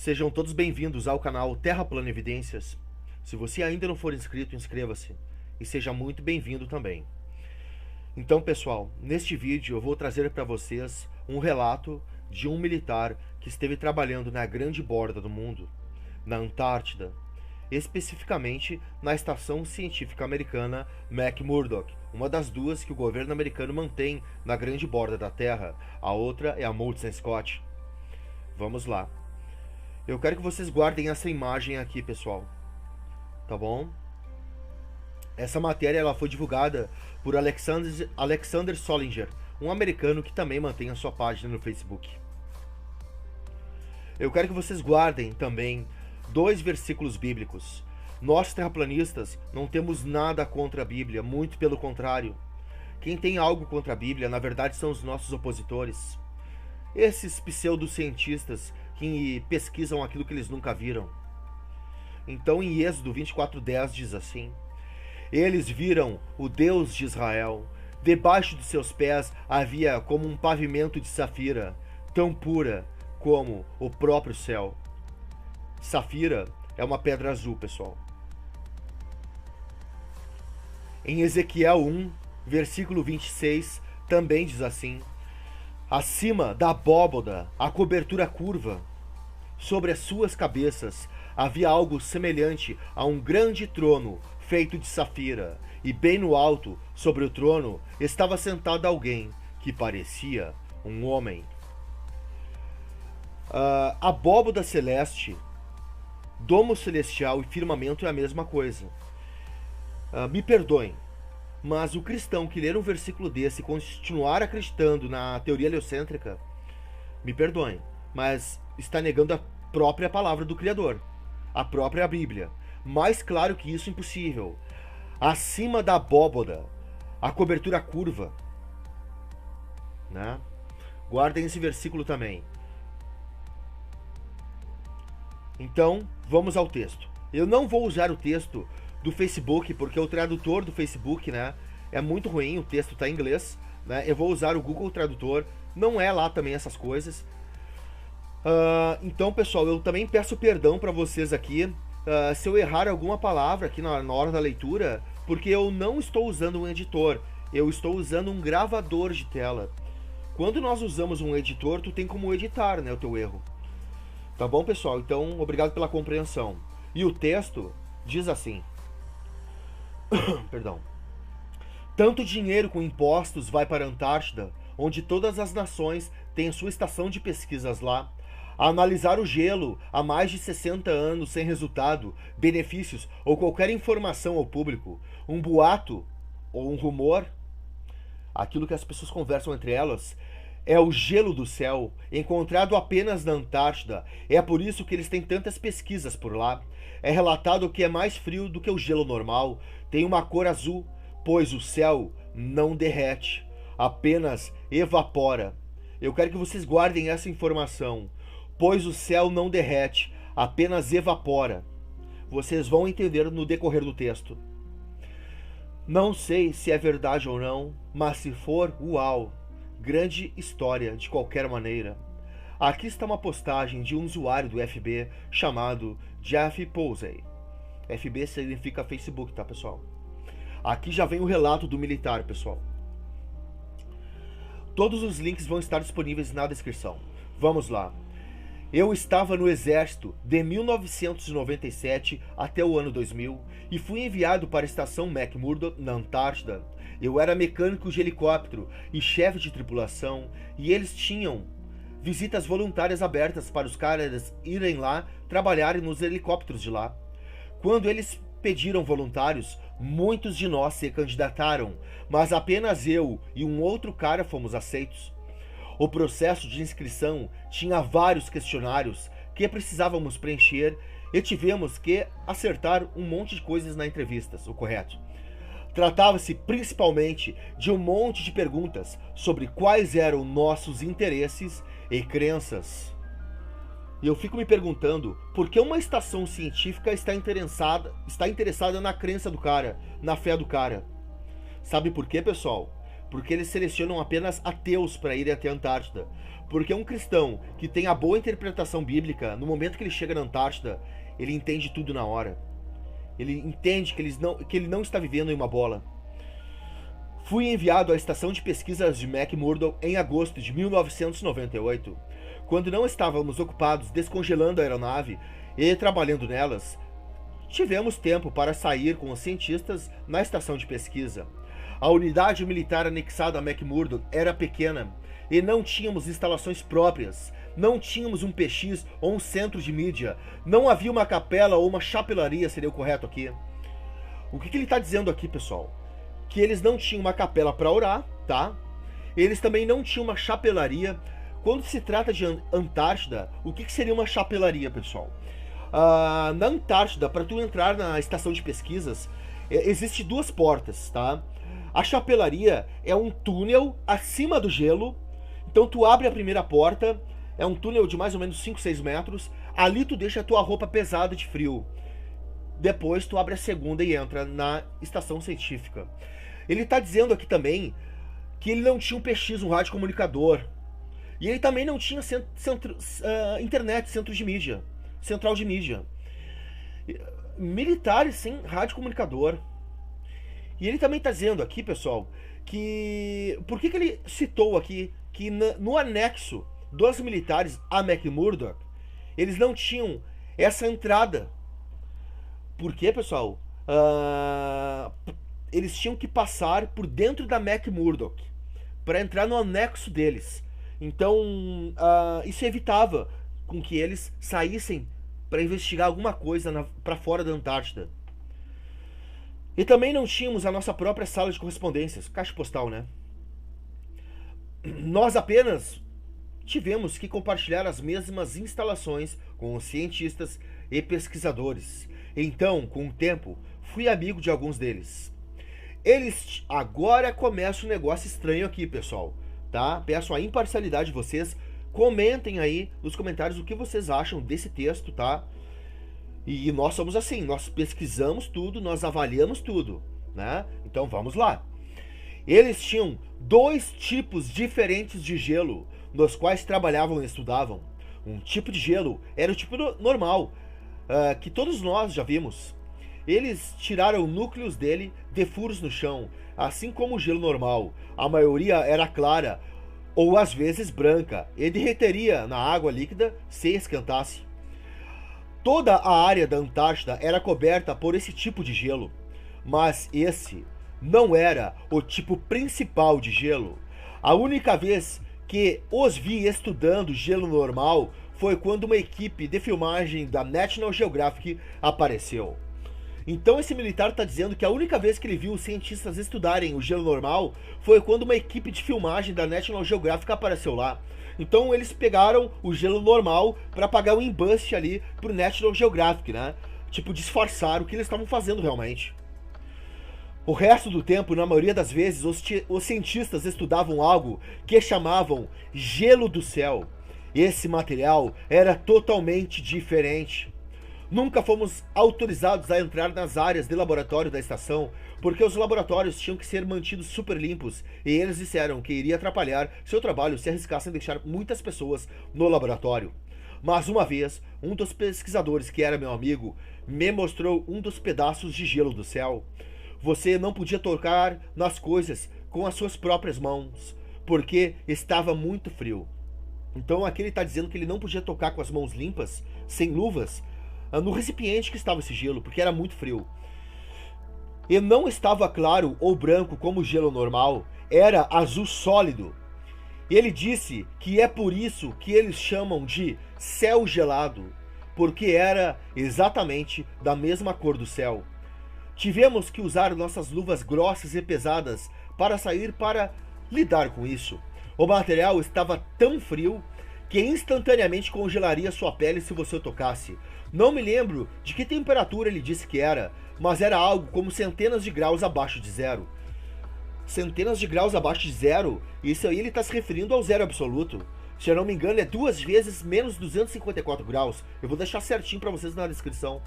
Sejam todos bem-vindos ao canal Terra Plana Evidências. Se você ainda não for inscrito, inscreva-se e seja muito bem-vindo também. Então, pessoal, neste vídeo eu vou trazer para vocês um relato de um militar que esteve trabalhando na grande borda do mundo, na Antártida, especificamente na Estação Científica Americana McMurdo, uma das duas que o governo americano mantém na grande borda da Terra. A outra é a Molson Scott. Vamos lá. Eu quero que vocês guardem essa imagem aqui, pessoal. Tá bom? Essa matéria ela foi divulgada por Alexander Solinger, um americano que também mantém a sua página no Facebook. Eu quero que vocês guardem também 2 versículos bíblicos. Nós, terraplanistas, não temos nada contra a Bíblia, muito pelo contrário. Quem tem algo contra a Bíblia, na verdade, são os nossos opositores. Esses pseudocientistas que pesquisam aquilo que eles nunca viram. Então, em Êxodo 24:10 diz assim: eles viram o Deus de Israel. Debaixo de seus pés havia como um pavimento de safira, tão pura como o próprio céu. Safira é uma pedra azul, pessoal. Em Ezequiel 1, versículo 26, também diz assim: acima da abóboda, a cobertura curva. Sobre as suas cabeças havia algo semelhante a um grande trono feito de safira, e bem no alto, sobre o trono, estava sentado alguém que parecia um homem. Abóboda celeste, domo celestial e firmamento é a mesma coisa. Me perdoem, mas o cristão que ler um versículo desse e continuar acreditando na teoria heliocêntrica, me perdoem, mas está negando a própria palavra do Criador, a própria Bíblia. Mais claro que isso, impossível. Acima da abóboda, a cobertura curva, né? Guardem esse versículo também. Então, vamos ao texto. Eu não vou usar o texto do Facebook, porque o tradutor do Facebook, né, é muito ruim, o texto está em inglês, né? Eu vou usar o Google Tradutor, não é lá também essas coisas. Então, pessoal, eu também peço perdão para vocês aqui se eu errar alguma palavra aqui na hora da leitura, porque eu não estou usando um editor, eu estou usando um gravador de tela. Quando nós usamos um editor, tu tem como editar, né, o teu erro. Tá bom, pessoal? Então, obrigado pela compreensão. E o texto diz assim: perdão. Tanto dinheiro com impostos vai para a Antártida, onde todas as nações têm sua estação de pesquisas lá, a analisar o gelo há mais de 60 anos sem resultado, benefícios ou qualquer informação ao público, um boato ou um rumor, aquilo que as pessoas conversam entre elas, é o gelo do céu, encontrado apenas na Antártida. É por isso que eles têm tantas pesquisas por lá. É relatado que é mais frio do que o gelo normal, tem uma cor azul, pois o céu não derrete, apenas evapora. Eu quero que vocês guardem essa informação. Pois o céu não derrete, apenas evapora. Vocês vão entender no decorrer do texto. Não sei se é verdade ou não, mas se for, uau! Grande história de qualquer maneira. Aqui está uma postagem de um usuário do FB chamado Jeff Posey. FB significa Facebook, tá, pessoal? Aqui já vem o relato do militar, pessoal. Todos os links vão estar disponíveis na descrição. Vamos lá. Eu estava no exército de 1997 até o ano 2000 e fui enviado para a estação McMurdo, na Antártida. Eu era mecânico de helicóptero e chefe de tripulação, e eles tinham visitas voluntárias abertas para os caras irem lá trabalharem nos helicópteros de lá. Quando eles pediram voluntários, muitos de nós se candidataram, mas apenas eu e um outro cara fomos aceitos. O processo de inscrição tinha vários questionários que precisávamos preencher e tivemos que acertar um monte de coisas na entrevista, o correto. Tratava-se principalmente de um monte de perguntas sobre quais eram nossos interesses e crenças. E eu fico me perguntando por que uma estação científica está interessada na crença do cara, na fé do cara. Sabe por quê, pessoal? porque eles selecionam apenas ateus para irem até a Antártida. Porque um cristão que tem a boa interpretação bíblica, no momento que ele chega na Antártida, ele entende tudo na hora. Ele entende que ele não está vivendo em uma bola. Fui enviado à estação de pesquisas de McMurdo em agosto de 1998. Quando não estávamos ocupados descongelando a aeronave e trabalhando nelas, tivemos tempo para sair com os cientistas na estação de pesquisa. A unidade militar anexada a McMurdo era pequena e não tínhamos instalações próprias. Não tínhamos um PX ou um centro de mídia. Não havia uma capela ou uma chapelaria, seria o correto aqui. O que ele está dizendo aqui, pessoal? Que eles não tinham uma capela para orar, tá? Eles também não tinham uma chapelaria. Quando se trata de Antártida, o que seria uma chapelaria, pessoal? Na Antártida, para tu entrar na estação de pesquisas, existem duas portas, tá? A chapelaria é um túnel acima do gelo. Então tu abre a primeira porta, é um túnel de mais ou menos 5, 6 metros. Ali tu deixa a tua roupa pesada de frio. Depois tu abre a segunda e entra na estação científica. Ele está dizendo aqui também que ele não tinha um PX, um rádio comunicador. E ele também não tinha internet, centro de mídia, central de mídia. Militares sem rádio comunicador. E ele também está dizendo aqui, pessoal, que... Por que ele citou aqui que no anexo dos militares a McMurdo, eles não tinham essa entrada? Por quê, pessoal? Eles tinham que passar por dentro da McMurdo para entrar no anexo deles. Então, isso evitava com que eles saíssem para investigar alguma coisa para fora da Antártida. E também não tínhamos a nossa própria sala de correspondências, caixa postal, né? Nós apenas tivemos que compartilhar as mesmas instalações com os cientistas e pesquisadores. Então, com o tempo, fui amigo de alguns deles. Agora começa um negócio estranho aqui, pessoal, tá? Peço a imparcialidade de vocês. Comentem aí nos comentários o que vocês acham desse texto, tá? E nós somos assim, nós pesquisamos tudo, nós avaliamos tudo, né? Então vamos lá. Eles tinham 2 tipos diferentes de gelo, nos quais trabalhavam e estudavam. Um tipo de gelo era o tipo normal, que todos nós já vimos. Eles tiraram núcleos dele de furos no chão, assim como o gelo normal. A maioria era clara, ou às vezes branca, e derreteria na água líquida se esquentasse. Toda a área da Antártida era coberta por esse tipo de gelo, mas esse não era o tipo principal de gelo. A única vez que os vi estudando gelo normal foi quando uma equipe de filmagem da National Geographic apareceu. Então esse militar está dizendo que a única vez que ele viu os cientistas estudarem o gelo normal foi quando uma equipe de filmagem da National Geographic apareceu lá. Então eles pegaram o gelo normal para pagar o embuste ali pro National Geographic, né? Tipo, disfarçar o que eles estavam fazendo realmente. O resto do tempo, na maioria das vezes, os cientistas estudavam algo que chamavam gelo do céu. Esse material era totalmente diferente. Nunca fomos autorizados a entrar nas áreas de laboratório da estação, porque os laboratórios tinham que ser mantidos super limpos, e eles disseram que iria atrapalhar seu trabalho se arriscassem deixar muitas pessoas no laboratório. Mas uma vez, um dos pesquisadores, que era meu amigo, me mostrou um dos pedaços de gelo do céu. Você não podia tocar nas coisas com as suas próprias mãos, porque estava muito frio. Então aqui ele está dizendo que ele não podia tocar com as mãos limpas, sem luvas, no recipiente que estava esse gelo, porque era muito frio. E não estava claro ou branco como o gelo normal, era azul sólido. Ele disse que é por isso que eles chamam de céu gelado, porque era exatamente da mesma cor do céu. Tivemos que usar nossas luvas grossas e pesadas para sair para lidar com isso. O material estava tão frio que instantaneamente congelaria sua pele se você o tocasse. Não me lembro de que temperatura ele disse que era, mas era algo como centenas de graus abaixo de zero. Centenas de graus abaixo de zero? Isso aí ele está se referindo ao zero absoluto. Se eu não me engano, é 2 vezes menos 254 graus. Eu vou deixar certinho para vocês na descrição.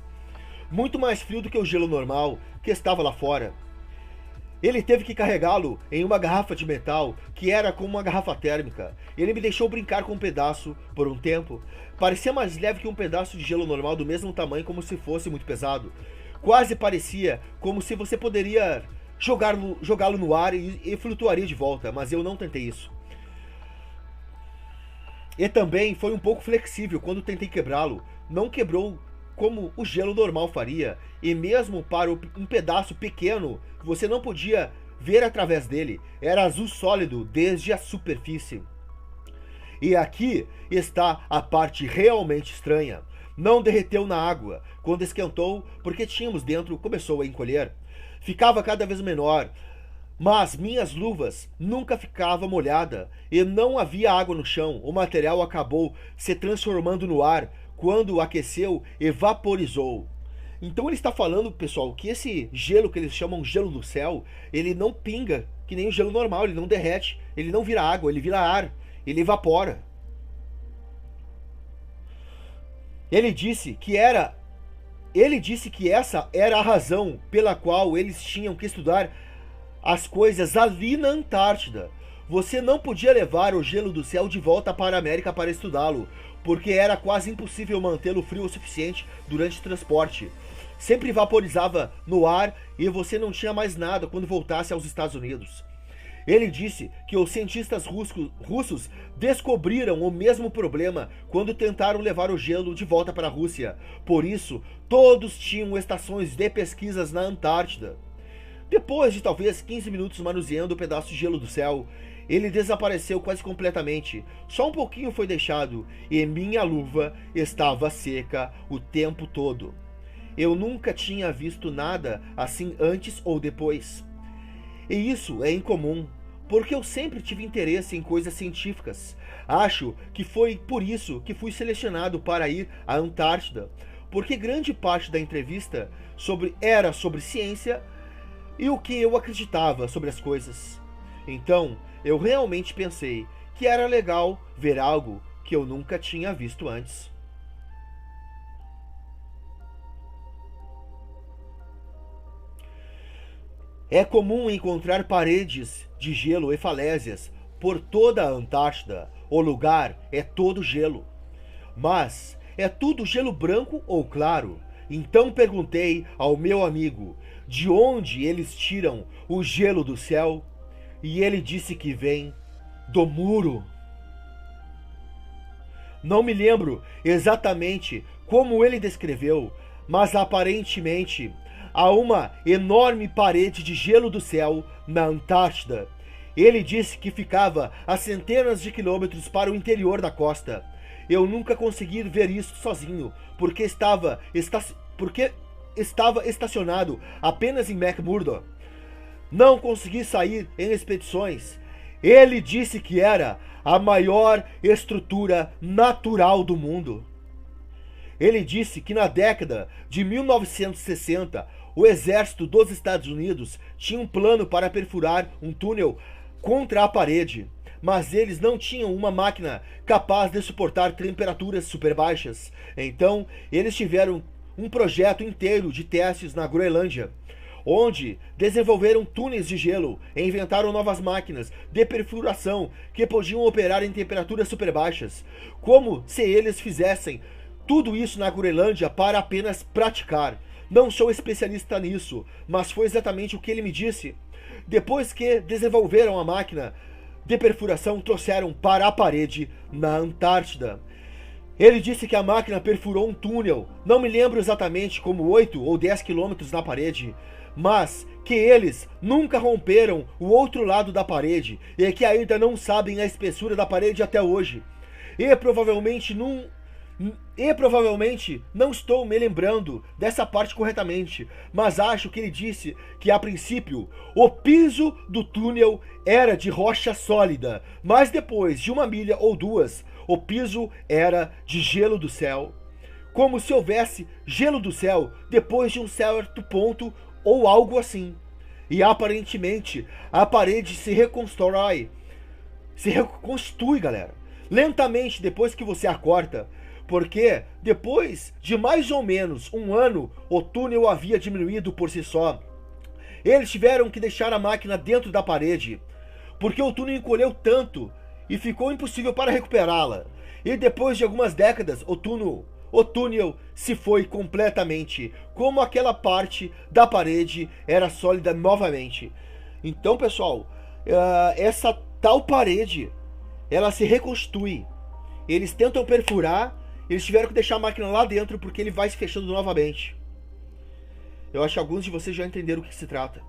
Muito mais frio do que o gelo normal que estava lá fora. Ele teve que carregá-lo em uma garrafa de metal que era como uma garrafa térmica. Ele me deixou brincar com um pedaço por um tempo. Parecia mais leve que um pedaço de gelo normal do mesmo tamanho, como se fosse muito pesado. Quase parecia como se você poderia jogá-lo no ar e flutuaria de volta, mas eu não tentei isso. E também foi um pouco flexível quando tentei quebrá-lo. Não quebrou como o gelo normal faria, e mesmo para um pedaço pequeno que você não podia ver através dele, era azul sólido desde a superfície. E aqui está a parte realmente estranha. Não derreteu na água. Quando esquentou, porque tínhamos dentro, começou a encolher. Ficava cada vez menor, mas minhas luvas nunca ficavam molhadas e não havia água no chão. O material acabou se transformando no ar. Quando aqueceu e vaporizou. Então ele está falando, pessoal, que esse gelo que eles chamam gelo do céu, ele não pinga que nem o gelo normal, ele não derrete, ele não vira água, ele vira ar, ele evapora. Ele disse que essa era a razão pela qual eles tinham que estudar as coisas ali na Antártida. Você não podia levar o gelo do céu de volta para a América para estudá-lo, porque era quase impossível mantê-lo frio o suficiente durante o transporte. Sempre vaporizava no ar e você não tinha mais nada quando voltasse aos Estados Unidos. Ele disse que os cientistas russos descobriram o mesmo problema quando tentaram levar o gelo de volta para a Rússia. Por isso, todos tinham estações de pesquisas na Antártida. Depois de talvez 15 minutos manuseando o pedaço de gelo do céu, ele desapareceu quase completamente. Só um pouquinho foi deixado e minha luva estava seca o tempo todo. Eu nunca tinha visto nada assim antes ou depois. E isso é incomum, porque eu sempre tive interesse em coisas científicas. Acho que foi por isso que fui selecionado para ir à Antártida, porque grande parte da entrevista era sobre ciência e o que eu acreditava sobre as coisas. Então, eu realmente pensei que era legal ver algo que eu nunca tinha visto antes. É comum encontrar paredes de gelo e falésias por toda a Antártida. O lugar é todo gelo. Mas é tudo gelo branco ou claro? Então perguntei ao meu amigo de onde eles tiram o gelo do céu. E ele disse que vem do muro. Não me lembro exatamente como ele descreveu, mas aparentemente há uma enorme parede de gelo do céu na Antártida. Ele disse que ficava a centenas de quilômetros para o interior da costa. Eu nunca consegui ver isso sozinho, porque estava estacionado apenas em McMurdo. Não consegui sair em expedições. Ele disse que era a maior estrutura natural do mundo. Ele disse que na década de 1960, o exército dos Estados Unidos tinha um plano para perfurar um túnel contra a parede, mas eles não tinham uma máquina capaz de suportar temperaturas super baixas. Então, eles tiveram um projeto inteiro de testes na Groenlândia, onde desenvolveram túneis de gelo e inventaram novas máquinas de perfuração que podiam operar em temperaturas super baixas, como se eles fizessem tudo isso na Groenlândia para apenas praticar. Não sou especialista nisso, mas foi exatamente o que ele me disse. Depois que desenvolveram a máquina de perfuração, trouxeram para a parede na Antártida. Ele disse que a máquina perfurou um túnel, não me lembro exatamente como 8 ou 10 quilômetros na parede, mas que eles nunca romperam o outro lado da parede e que ainda não sabem a espessura da parede até hoje. E provavelmente não estou me lembrando dessa parte corretamente, mas acho que ele disse que a princípio o piso do túnel era de rocha sólida, mas depois de 1 milha ou 2, o piso era de gelo do céu. Como se houvesse gelo do céu depois de um certo ponto ou algo assim. E aparentemente a parede se reconstrói. Se reconstitui, galera. Lentamente depois que você a corta. Porque depois de mais ou menos 1 ano, o túnel havia diminuído por si só. Eles tiveram que deixar a máquina dentro da parede, porque o túnel encolheu tanto e ficou impossível para recuperá-la. E depois de algumas décadas, o túnel se foi completamente, como aquela parte da parede era sólida novamente. Então, pessoal, essa tal parede, ela se reconstitui. Eles tentam perfurar, eles tiveram que deixar a máquina lá dentro porque ele vai se fechando novamente. Eu acho que alguns de vocês já entenderam o que se trata.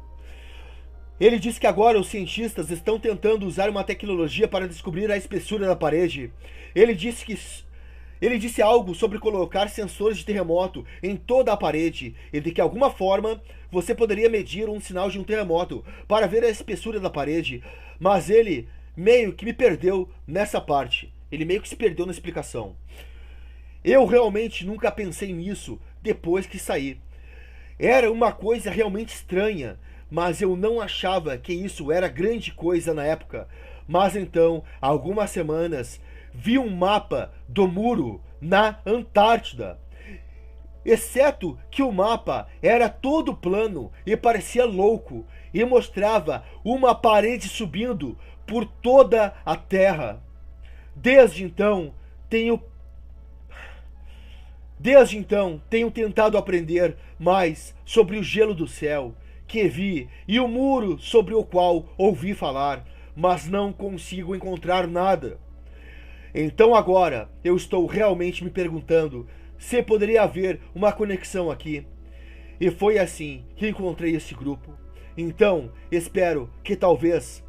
Ele diz que agora os cientistas estão tentando usar uma tecnologia para descobrir a espessura da parede. Ele disse algo sobre colocar sensores de terremoto em toda a parede e de que, de alguma forma, você poderia medir um sinal de um terremoto para ver a espessura da parede, mas ele meio que me perdeu nessa parte. Ele meio que se perdeu na explicação. Eu realmente nunca pensei nisso depois que saí. Era uma coisa realmente estranha, mas eu não achava que isso era grande coisa na época. Mas então, há algumas semanas, vi um mapa do muro na Antártida. Exceto que o mapa era todo plano e parecia louco e mostrava uma parede subindo por toda a Terra. Desde então, tenho tentado aprender mais sobre o gelo do céu que vi e o muro sobre o qual ouvi falar, mas não consigo encontrar nada. Então agora eu estou realmente me perguntando se poderia haver uma conexão aqui. E foi assim que encontrei esse grupo. Então espero que talvez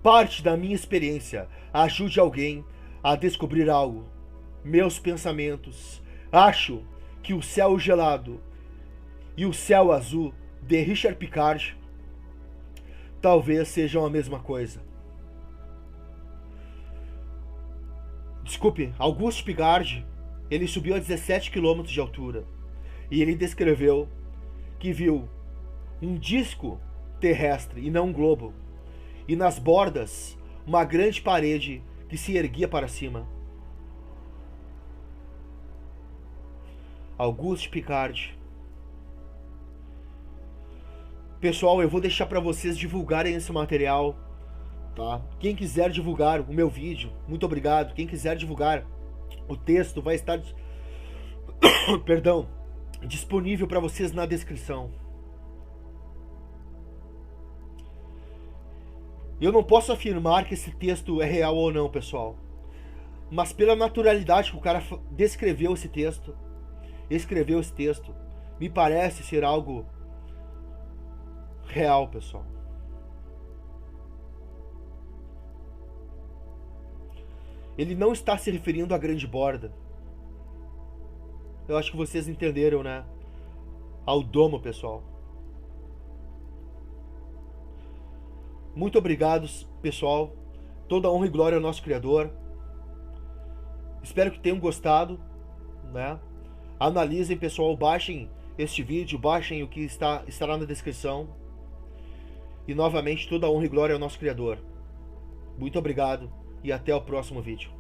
parte da minha experiência ajude alguém a descobrir algo. Meus pensamentos. Acho que o céu gelado e o céu azul de Richard Picard talvez sejam a mesma coisa. Desculpe, Auguste Piccard, ele subiu a 17 km de altura e ele descreveu que viu um disco terrestre e não um globo, e nas bordas uma grande parede que se erguia para cima. Auguste Piccard. Pessoal, eu vou deixar para vocês divulgarem esse material, tá? Quem quiser divulgar o meu vídeo, muito obrigado. Quem quiser divulgar o texto vai estar perdão, disponível para vocês na descrição. Eu não posso afirmar que esse texto é real ou não, pessoal, mas pela naturalidade que o cara escreveu esse texto, me parece ser algo real, pessoal. Ele não está se referindo à grande borda. Eu acho que vocês entenderam, né? Ao domo, pessoal. Muito obrigado, pessoal. Toda honra e glória ao nosso Criador. Espero que tenham gostado, né? Analisem, pessoal. Baixem este vídeo. Baixem o que estará na descrição. E novamente, toda honra e glória ao nosso Criador. Muito obrigado e até o próximo vídeo.